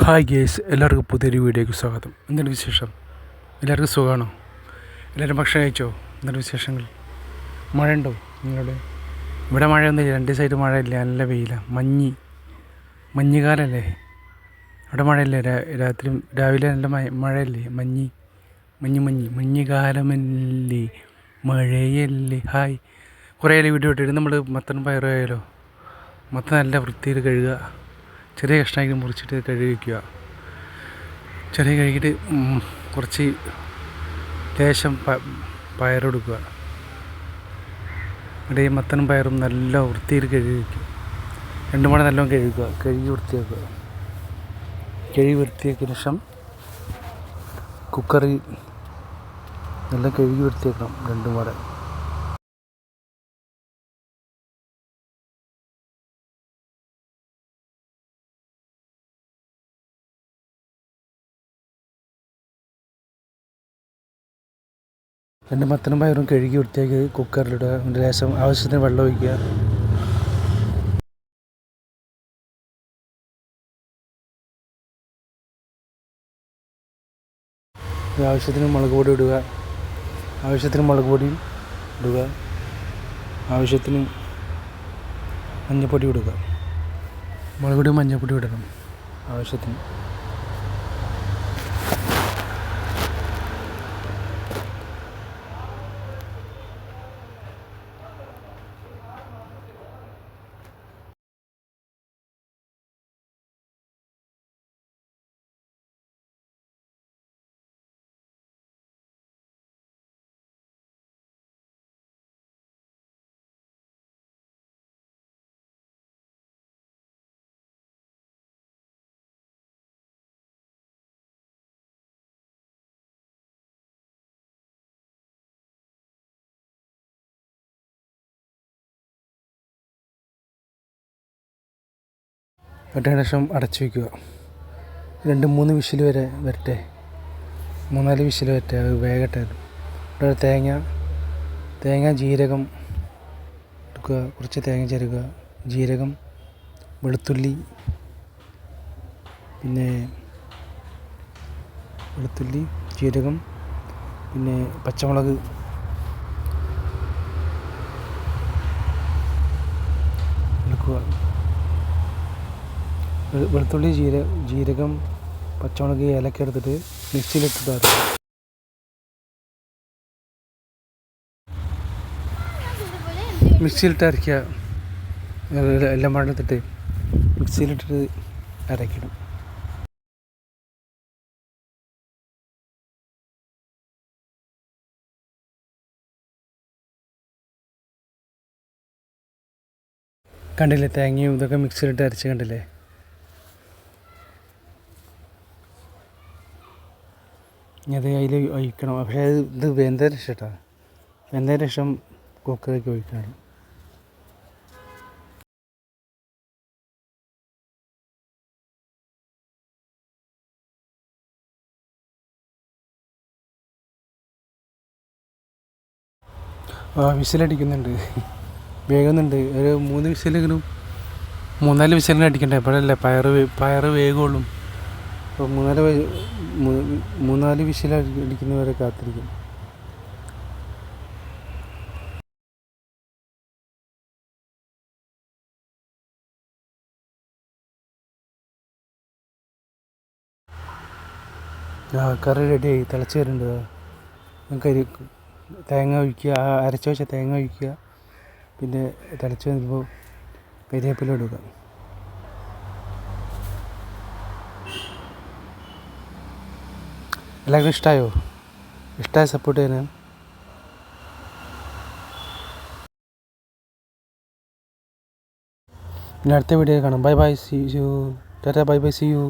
Hi guys, എല്ലാവർക്കും പുതിയൊരു വീഡിയോയ്ക്ക് സ്വാഗതം. എന്താണ് വിശേഷം? എല്ലാവർക്കും സുഖമാണോ? എല്ലാവരും ഭക്ഷണം കഴിച്ചോ? എന്താണ് വിശേഷങ്ങൾ? മഴ ഉണ്ടോ നിങ്ങളുടെ? ഇവിടെ മഴയൊന്നുമില്ല, 2 ദിവസമായിട്ട് മഴയില്ല, നല്ല വെയിലാണ്. മഞ്ഞുകാലല്ലേ? അവിടെ മഴയില്ലേ? രാത്രി രാവിലെ നല്ല മഴയല്ലേ? മഞ്ഞുകാലമല്ലേ, മഴയല്ലേ. ഹായ്, കുറേ വീഡിയോ ഇട്ടിട്ട് നമ്മൾ മത്തനും പയറായാലോ. മത്തം നല്ല വൃത്തിയിൽ കഴുകുക, ചെറിയ കഷ്ണമാക്കി മുറിച്ചിട്ട് കഴുകി വയ്ക്കുക. കഴുകിയിട്ട് കുറച്ച് ലേശം പയറെടുക്കുക. ഇവിടെ ഈ മത്തനും പയറും നല്ല വൃത്തിയിൽ കഴുകി വയ്ക്കുക. 2 മണി നല്ലോണം കഴുകുക, കഴുകി വൃത്തിയാക്കിയ ശേഷം കുക്കറിൽ നല്ല കഴുകി വൃത്തിയാക്കണം. 2 മണി മത്തനും പയറും കഴുകി വൃത്തിയാക്കി കുക്കറിലിടുക. ലേശം ആവശ്യത്തിന് വെള്ളം ഒഴിക്കുക. ആവശ്യത്തിന് മുളക് പൊടി ഇടുക. ആവശ്യത്തിന് മഞ്ഞൾപ്പൊടി ഇടുക. മുളക് പൊടി മഞ്ഞൾപ്പൊടി ഇടണം ആവശ്യത്തിന്. അതിന് ശേഷം അടച്ചു വയ്ക്കുക. 2-3 വിസിൽ വരെ വരട്ടെ. 3-4 വിസിൽ വരട്ടെ, അത് വേഗട്ടെ. ഇവിടെ തേങ്ങ ജീരകം എടുക്കുക. കുറച്ച് തേങ്ങ ചേർക്കുക. ജീരകം, വെളുത്തുള്ളി, ജീരകം, പിന്നെ പച്ചമുളക് എടുക്കുക. വെളുത്തുള്ളി, ജീരകം, പച്ചമുളക്, ഏലക്ക എടുത്തിട്ട് മിക്സിയിലിട്ടിട്ട് അരയ്ക്കുക. എല്ലാം എടുത്തിട്ട് മിക്സിയിലിട്ടിട്ട് അരയ്ക്കണം. കണ്ടില്ലേ, തേങ്ങയും ഇതൊക്കെ മിക്സിയിലിട്ട് അരച്ച് കണ്ടില്ലേ. അത് അതിൽ ഒഴിക്കണം. പക്ഷേ ഇത് വെന്തതിന് ശേഷം കുക്കറിലേക്ക് ഒഴിക്കണം. വിസിലടിക്കുന്നുണ്ട്, വേകുന്നുണ്ട്. ഒരു 3 വിസിലെങ്കിലും 3-4 വിസിലിന് അടിക്കണ്ടേ, എപ്പോഴല്ലേ പയറ് വേഗുള്ളൂ. അപ്പോൾ 3-4 വിസിൽ അടിക്കുന്നവരെ കാത്തിരിക്കും. കറി റെഡിയായി, തിളച്ച് വരുന്നുണ്ട്. തേങ്ങ ഒഴിക്കുക, അരച്ച് വെച്ച തേങ്ങ ഒഴിക്കുക. പിന്നെ തിളച്ച് വരുമ്പോൾ കരിവേപ്പില ഇടുക. എല്ലാവർക്കും ഇഷ്ടമായ സപ്പോർട്ട് ചെയ്യാൻ. പിന്നെ അടുത്ത വീഡിയോ കാണാം. Bye bye, see you. Tata, bye bye, see U.